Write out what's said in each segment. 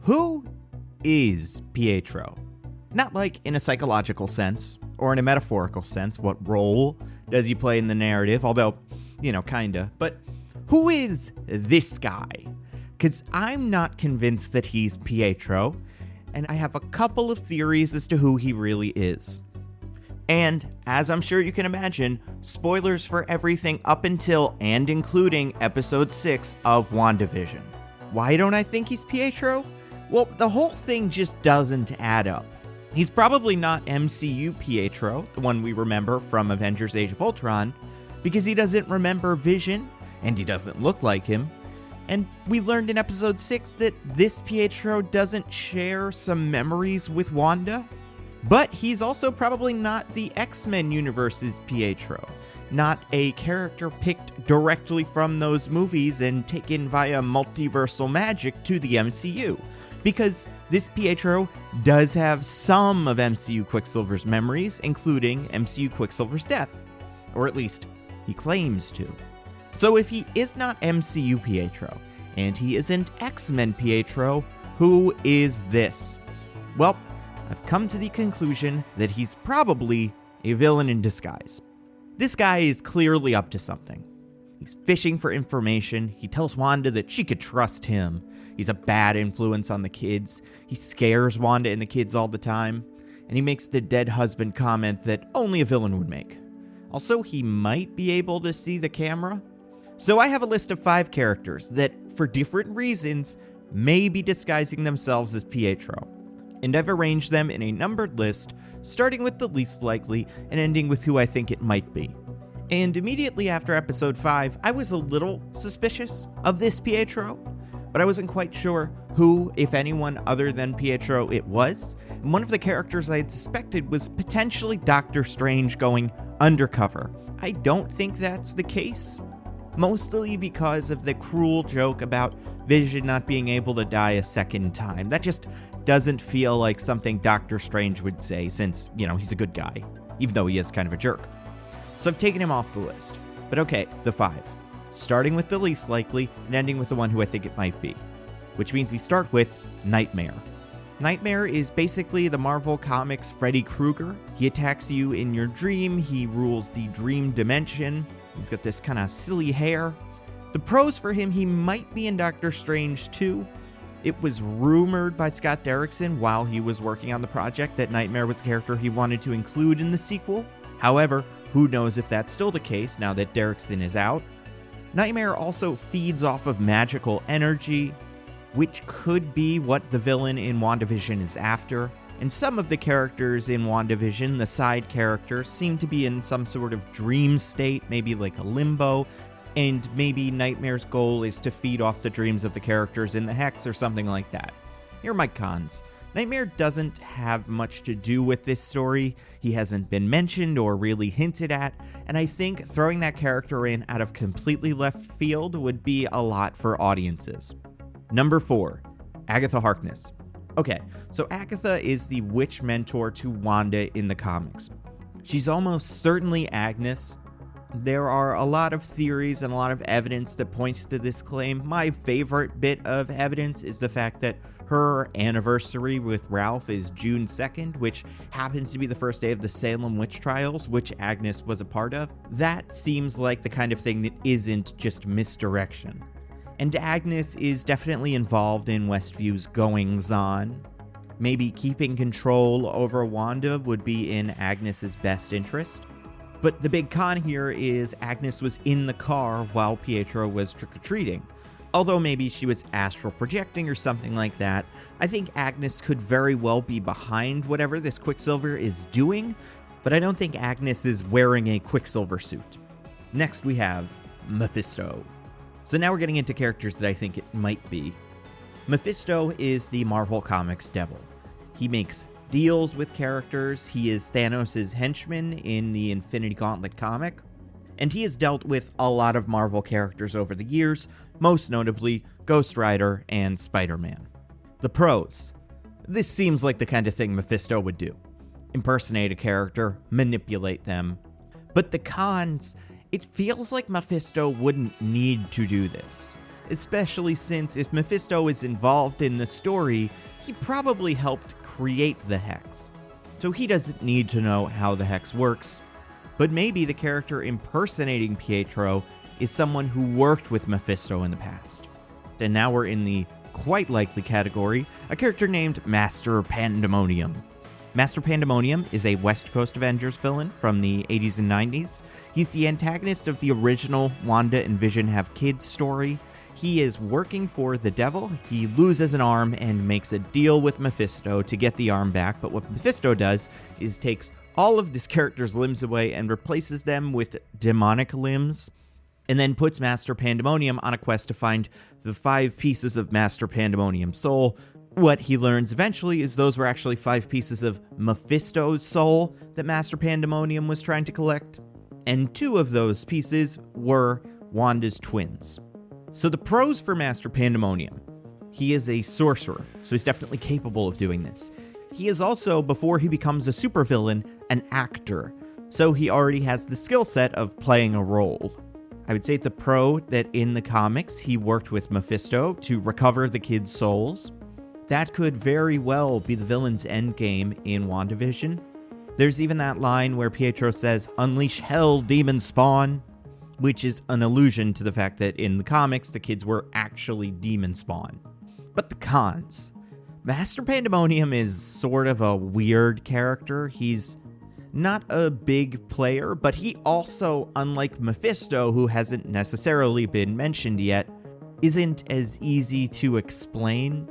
Who is Pietro? Not like in a psychological sense, or in a metaphorical sense, what role does he play in the narrative, although, kinda, but who is this guy? Because I'm not convinced that he's Pietro, and I have a couple of theories as to who he really is. And, as I'm sure you can imagine, spoilers for everything up until and including episode 6 of Wandavision. Why don't I think he's Pietro? Well, the whole thing just doesn't add up. He's probably not MCU Pietro, the one we remember from Avengers Age of Ultron, because he doesn't remember Vision, and he doesn't look like him. And we learned in episode 6 that this Pietro doesn't share some memories with Wanda. But he's also probably not the X-Men universe's Pietro, not a character picked directly from those movies and taken via multiversal magic to the MCU. Because this Pietro does have some of MCU Quicksilver's memories, including MCU Quicksilver's death. Or at least, he claims to. So if he is not MCU Pietro, and he isn't X-Men Pietro, who is this? Well, I've come to the conclusion that he's probably a villain in disguise. This guy is clearly up to something. He's fishing for information, he tells Wanda that she could trust him. He's a bad influence on the kids, he scares Wanda and the kids all the time, and he makes the dead husband comment that only a villain would make. Also, he might be able to see the camera. So I have a list of 5 characters that, for different reasons, may be disguising themselves as Pietro. And I've arranged them in a numbered list, starting with the least likely and ending with who I think it might be. And immediately after episode 5, I was a little suspicious of this Pietro, but I wasn't quite sure who, if anyone other than Pietro, it was. And one of the characters I had suspected was potentially Doctor Strange going undercover. I don't think that's the case, mostly because of the cruel joke about Vision not being able to die a second time. That just doesn't feel like something Doctor Strange would say since, he's a good guy, even though he is kind of a jerk. So I've taken him off the list. But okay, the 5. Starting with the least likely and ending with the one who I think it might be. Which means we start with Nightmare. Nightmare is basically the Marvel Comics Freddy Krueger. He attacks you in your dream, he rules the dream dimension, he's got this kind of silly hair. The pros for him, he might be in Doctor Strange 2. It was rumored by Scott Derrickson while he was working on the project that Nightmare was a character he wanted to include in the sequel. However, who knows if that's still the case now that Derrickson is out. Nightmare also feeds off of magical energy, which could be what the villain in WandaVision is after. And some of the characters in WandaVision, the side characters, seem to be in some sort of dream state, maybe like a limbo. And maybe Nightmare's goal is to feed off the dreams of the characters in the Hex or something like that. Here are my cons. Nightmare doesn't have much to do with this story. He hasn't been mentioned or really hinted at, and I think throwing that character in out of completely left field would be a lot for audiences. Number 4, Agatha Harkness. Okay, so Agatha is the witch mentor to Wanda in the comics. She's almost certainly Agnes. There are a lot of theories and a lot of evidence that points to this claim. My favorite bit of evidence is the fact that her anniversary with Ralph is June 2nd, which happens to be the first day of the Salem witch trials, which Agnes was a part of. That seems like the kind of thing that isn't just misdirection. And Agnes is definitely involved in Westview's goings-on. Maybe keeping control over Wanda would be in Agnes's best interest. But the big con here is Agnes was in the car while Pietro was trick-or-treating. Although maybe she was astral projecting or something like that, I think Agnes could very well be behind whatever this Quicksilver is doing, but I don't think Agnes is wearing a Quicksilver suit. Next we have Mephisto. So now we're getting into characters that I think it might be. Mephisto is the Marvel Comics devil. He makes deals with characters, he is Thanos' henchman in the Infinity Gauntlet comic, and he has dealt with a lot of Marvel characters over the years, most notably Ghost Rider and Spider-Man. The pros. This seems like the kind of thing Mephisto would do. Impersonate a character, manipulate them. But the cons, it feels like Mephisto wouldn't need to do this. especially since if Mephisto is involved in the story, he probably helped create the hex. So he doesn't need to know how the hex works, but maybe the character impersonating Pietro is someone who worked with Mephisto in the past. And now we're in the quite likely category, a character named Master Pandemonium. Master Pandemonium is a West Coast Avengers villain from the 80s and 90s. He's the antagonist of the original Wanda and Vision Have Kids story. He is working for the devil. He loses an arm and makes a deal with Mephisto to get the arm back, but what Mephisto does is takes all of this character's limbs away and replaces them with demonic limbs, and then puts Master Pandemonium on a quest to find the 5 pieces of Master Pandemonium's soul. What he learns eventually is those were actually 5 pieces of Mephisto's soul that Master Pandemonium was trying to collect, and 2 of those pieces were Wanda's twins. So the pros for Master Pandemonium: he is a sorcerer, so he's definitely capable of doing this. He is also, before he becomes a supervillain, an actor, so he already has the skill set of playing a role. I would say it's a pro that in the comics he worked with Mephisto to recover the kids' souls. That could very well be the villain's endgame in Wandavision. There's even that line where Pietro says, "Unleash hell, demon spawn," which is an allusion to the fact that in the comics the kids were actually demon spawn. But the cons. Master Pandemonium is sort of a weird character. He's not a big player, but he also, unlike Mephisto, who hasn't necessarily been mentioned yet, isn't as easy to explain.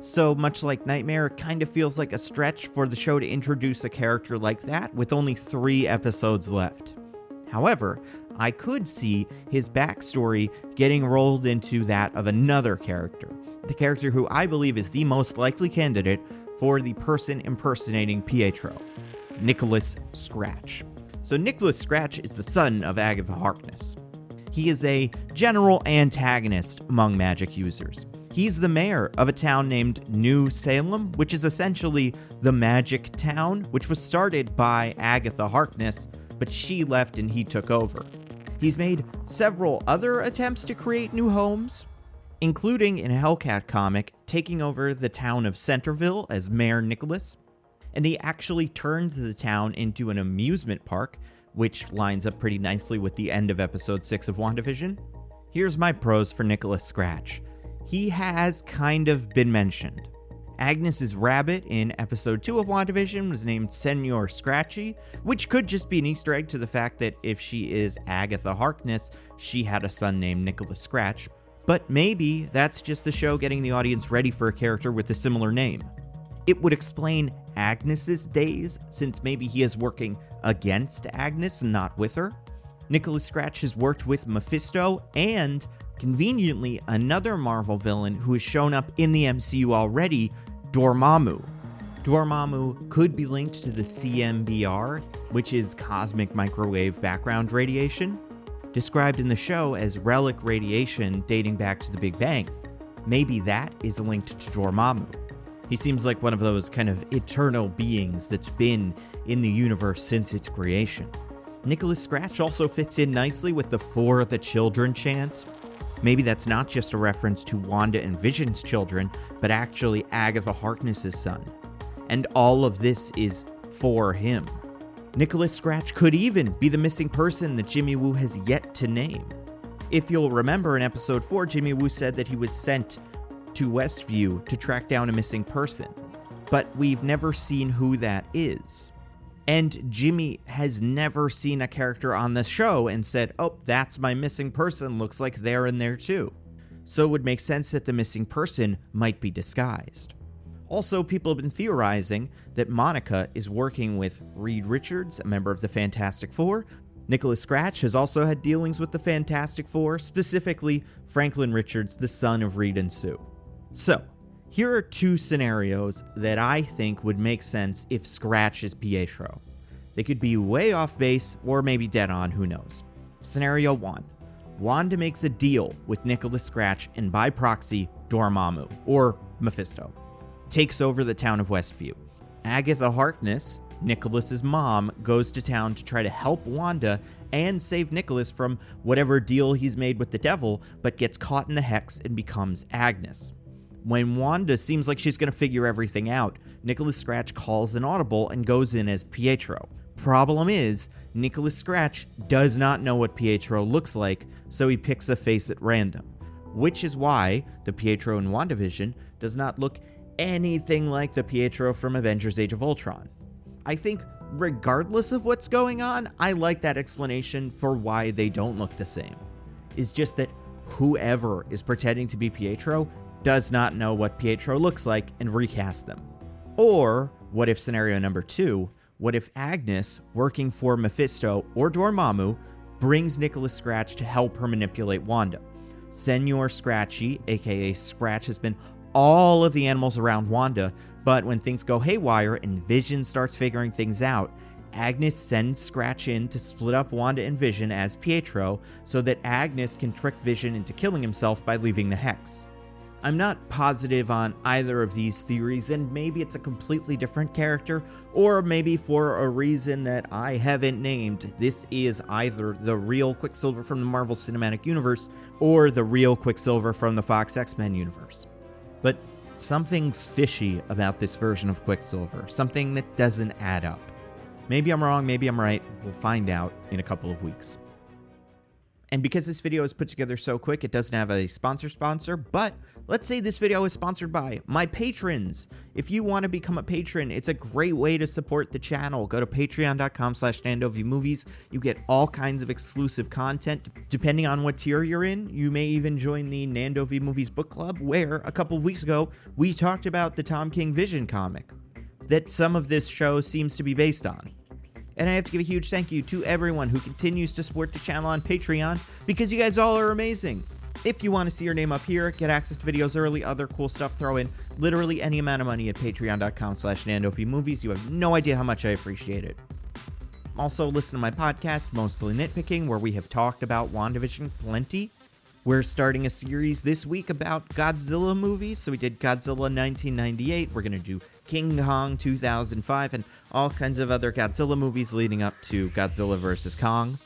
So much like Nightmare, it kind of feels like a stretch for the show to introduce a character like that with only 3 episodes left. However, I could see his backstory getting rolled into that of another character, the character who I believe is the most likely candidate for the person impersonating Pietro, Nicholas Scratch. So Nicholas Scratch is the son of Agatha Harkness. He is a general antagonist among magic users. He's the mayor of a town named New Salem, which is essentially the magic town, which was started by Agatha Harkness, but she left and he took over. He's made several other attempts to create new homes, including in a Hellcat comic, taking over the town of Centerville as Mayor Nicholas, and he actually turned the town into an amusement park, which lines up pretty nicely with the end of episode 6 of WandaVision. Here's my pros for Nicholas Scratch. He has kind of been mentioned. Agnes's rabbit in episode 2 of WandaVision was named Senor Scratchy, which could just be an Easter egg to the fact that if she is Agatha Harkness, she had a son named Nicholas Scratch. But maybe that's just the show getting the audience ready for a character with a similar name. It would explain Agnes's days, since maybe he is working against Agnes and not with her. Nicholas Scratch has worked with Mephisto and, conveniently, another Marvel villain who has shown up in the MCU already, Dormammu. Dormammu could be linked to the CMBR, which is cosmic microwave background radiation, described in the show as relic radiation dating back to the Big Bang. Maybe that is linked to Dormammu. He seems like one of those kind of eternal beings that's been in the universe since its creation. Nicholas Scratch also fits in nicely with the For the Children chant. Maybe that's not just a reference to Wanda and Vision's children, but actually Agatha Harkness's son. And all of this is for him. Nicholas Scratch could even be the missing person that Jimmy Woo has yet to name. If you'll remember in episode 4, Jimmy Woo said that he was sent to Westview to track down a missing person, but we've never seen who that is. And Jimmy has never seen a character on the show and said, "Oh, that's my missing person, looks like they're in there too." So it would make sense that the missing person might be disguised. Also, people have been theorizing that Monica is working with Reed Richards, a member of the Fantastic Four. Nicholas Scratch has also had dealings with the Fantastic Four, specifically Franklin Richards, the son of Reed and Sue. So, here are 2 scenarios that I think would make sense if Scratch is Pietro. They could be way off base or maybe dead on, who knows. Scenario 1. Wanda makes a deal with Nicholas Scratch and by proxy, Dormammu, or Mephisto, takes over the town of Westview. Agatha Harkness, Nicholas's mom goes to town to try to help Wanda and save Nicholas from whatever deal he's made with the devil, but gets caught in the hex and becomes Agnes. When Wanda seems like she's going to figure everything out, Nicholas Scratch calls an audible and goes in as Pietro. Problem is, Nicholas Scratch does not know what Pietro looks like, so he picks a face at random, which is why the Pietro in Wandavision does not look anything like the Pietro from Avengers Age of Ultron. I think regardless of what's going on, I like that explanation for why they don't look the same. It's just that whoever is pretending to be Pietro does not know what Pietro looks like and recast them. Or, what if scenario number 2, what if Agnes, working for Mephisto or Dormammu, brings Nicholas Scratch to help her manipulate Wanda? Senor Scratchy, aka Scratch, has been all of the animals around Wanda, but when things go haywire and Vision starts figuring things out, Agnes sends Scratch in to split up Wanda and Vision as Pietro so that Agnes can trick Vision into killing himself by leaving the hex. I'm not positive on either of these theories, and maybe it's a completely different character, or maybe for a reason that I haven't named, this is either the real Quicksilver from the Marvel Cinematic Universe or the real Quicksilver from the Fox X-Men universe. But something's fishy about this version of Quicksilver, something that doesn't add up. Maybe I'm wrong, maybe I'm right, we'll find out in a couple of weeks. And because this video is put together so quick, it doesn't have a sponsor, but let's say this video is sponsored by my patrons. If you want to become a patron, it's a great way to support the channel. Go to patreon.com/NandoVMovies. You get all kinds of exclusive content. Depending on what tier you're in, you may even join the Nando V Movies book club, where a couple of weeks ago, we talked about the Tom King Vision comic that some of this show seems to be based on. And I have to give a huge thank you to everyone who continues to support the channel on Patreon, because you guys all are amazing. If you want to see your name up here, get access to videos early, other cool stuff, throw in literally any amount of money at patreon.com/NandoVMovies. You have no idea how much I appreciate it. Also, listen to my podcast, Mostly Nitpicking, where we have talked about Wandavision plenty. We're starting a series this week about Godzilla movies. So we did Godzilla 1998. We're going to do King Kong 2005 and all kinds of other Godzilla movies leading up to Godzilla vs. Kong.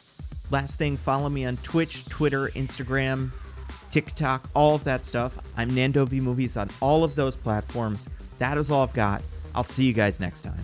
Last thing, follow me on Twitch, Twitter, Instagram, TikTok, all of that stuff. I'm Nando V Movies on all of those platforms. That is all I've got. I'll see you guys next time.